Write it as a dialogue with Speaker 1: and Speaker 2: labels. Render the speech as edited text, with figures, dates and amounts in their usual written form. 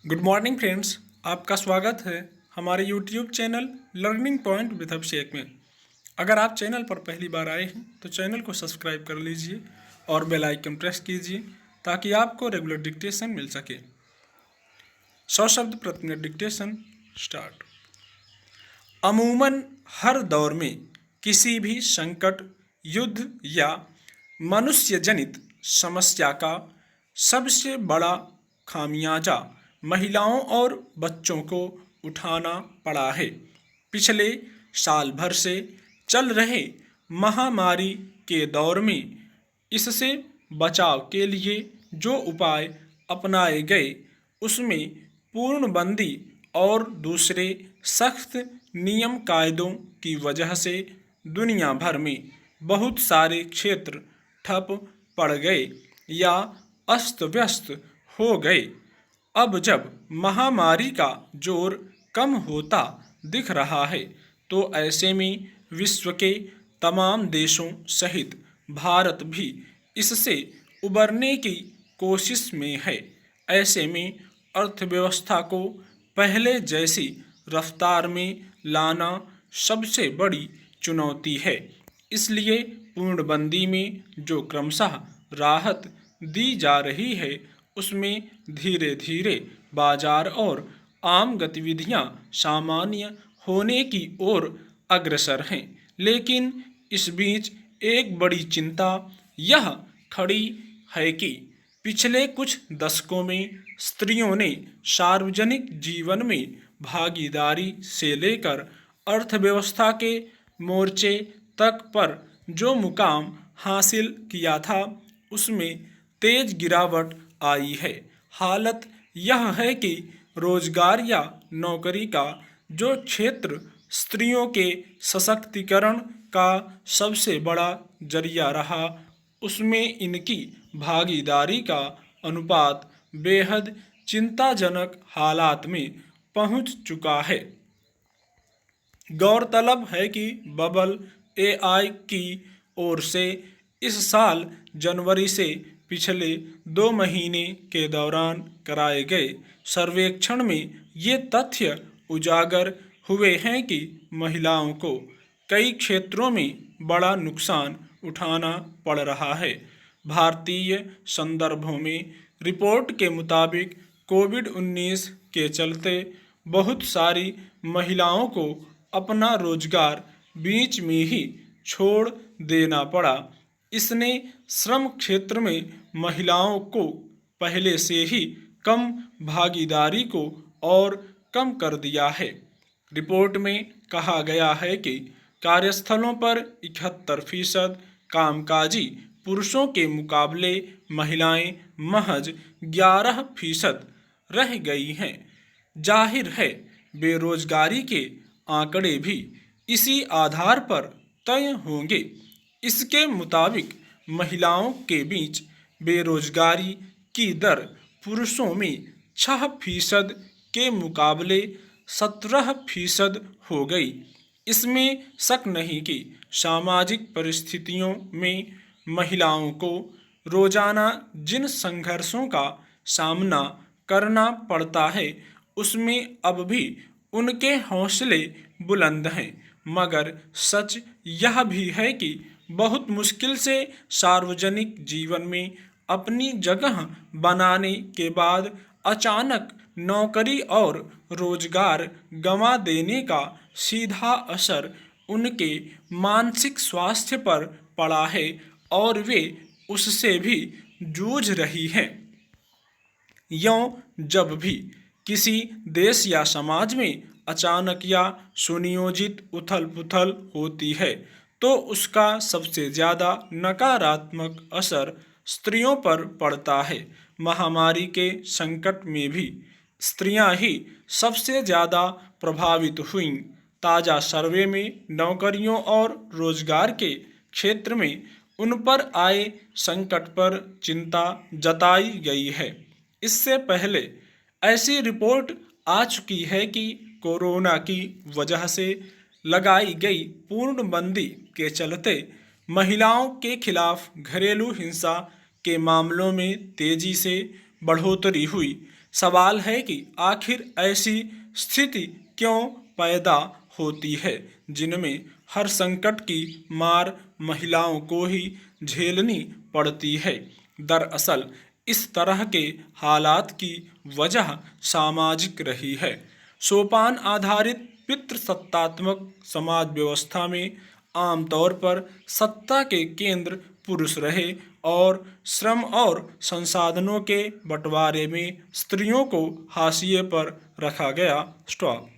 Speaker 1: Good morning friends, आपका स्वागत है हमारे YouTube channel learning point with Abhishek में। अगर आप चैनल पर पहली बार आए हैं तो चैनल को सब्सक्राइब कर लीजिए और बेल आइकन प्रेस कीजिए ताकि आपको रेगुलर डिक्टेशन मिल सके। 100 शब्द प्रति मिनट डिक्टेशन स्टार्ट। अमूमन हर दौर में किसी भी संकट, युद्ध या मनुष्य जनित समस्या का सबसे बड़ा खामियाजा महिलाओं और बच्चों को उठाना पड़ा है। पिछले साल भर से चल रहे महामारी के दौर में इससे बचाव के लिए जो उपाय अपनाए गए उसमें पूर्णबंदी और दूसरे सख्त नियम कायदों की वजह से दुनिया भर में बहुत सारे क्षेत्र ठप पड़ गए या अस्त व्यस्त हो गए। अब जब महामारी का जोर कम होता दिख रहा है तो ऐसे में विश्व के तमाम देशों सहित भारत भी इससे उबरने की कोशिश में है। ऐसे में अर्थव्यवस्था को पहले जैसी रफ्तार में लाना सबसे बड़ी चुनौती है। इसलिए पूर्णबंदी में जो क्रमशः राहत दी जा रही है उसमें धीरे धीरे बाजार और आम गतिविधियां सामान्य होने की ओर अग्रसर हैं। लेकिन इस बीच एक बड़ी चिंता यह खड़ी है कि पिछले कुछ दशकों में स्त्रियों ने सार्वजनिक जीवन में भागीदारी से लेकर अर्थव्यवस्था के मोर्चे तक पर जो मुकाम हासिल किया था उसमें तेज गिरावट आई है। हालत यह है कि रोजगार या नौकरी का जो क्षेत्र स्त्रियों के सशक्तिकरण का सबसे बड़ा जरिया रहा उसमें इनकी भागीदारी का अनुपात बेहद चिंताजनक हालात में पहुंच चुका है। गौरतलब है कि बबल एआई की ओर से इस साल जनवरी से पिछले 2 महीने के दौरान कराए गए सर्वेक्षण में ये तथ्य उजागर हुए हैं कि महिलाओं को कई क्षेत्रों में बड़ा नुकसान उठाना पड़ रहा है। भारतीय संदर्भों में रिपोर्ट के मुताबिक कोविड-19 के चलते बहुत सारी महिलाओं को अपना रोजगार बीच में ही छोड़ देना पड़ा। इसने श्रम क्षेत्र में महिलाओं को पहले से ही कम भागीदारी को और कम कर दिया है। रिपोर्ट में कहा गया है कि कार्यस्थलों पर 71% कामकाजी पुरुषों के मुकाबले महिलाएं महज 11% रह गई हैं। जाहिर है बेरोजगारी के आंकड़े भी इसी आधार पर तय होंगे। इसके मुताबिक महिलाओं के बीच बेरोजगारी की दर पुरुषों में 6% के मुकाबले 17% हो गई। इसमें शक नहीं कि सामाजिक परिस्थितियों में महिलाओं को रोजाना जिन संघर्षों का सामना करना पड़ता है उसमें अब भी उनके हौसले बुलंद हैं, मगर सच यह भी है कि बहुत मुश्किल से सार्वजनिक जीवन में अपनी जगह बनाने के बाद अचानक नौकरी और रोजगार गंवा देने का सीधा असर उनके मानसिक स्वास्थ्य पर पड़ा है और वे उससे भी जूझ रही हैं। यों जब भी किसी देश या समाज में अचानक या सुनियोजित उथल पुथल होती है तो उसका सबसे ज़्यादा नकारात्मक असर स्त्रियों पर पड़ता है। महामारी के संकट में भी स्त्रियां ही सबसे ज़्यादा प्रभावित हुईं। ताज़ा सर्वे में नौकरियों और रोजगार के क्षेत्र में उन पर आए संकट पर चिंता जताई गई है। इससे पहले ऐसी रिपोर्ट आ चुकी है कि कोरोना की वजह से लगाई गई पूर्णबंदी के चलते महिलाओं के खिलाफ घरेलू हिंसा के मामलों में तेजी से बढ़ोतरी हुई। सवाल है कि आखिर ऐसी स्थिति क्यों पैदा होती है जिनमें हर संकट की मार महिलाओं को ही झेलनी पड़ती है। दरअसल इस तरह के हालात की वजह सामाजिक रही है। सोपान आधारित पितृसत्तात्मक समाज व्यवस्था में आमतौर पर सत्ता के केंद्र पुरुष रहे और श्रम और संसाधनों के बंटवारे में स्त्रियों को हाशिए पर रखा गया। स्टॉप।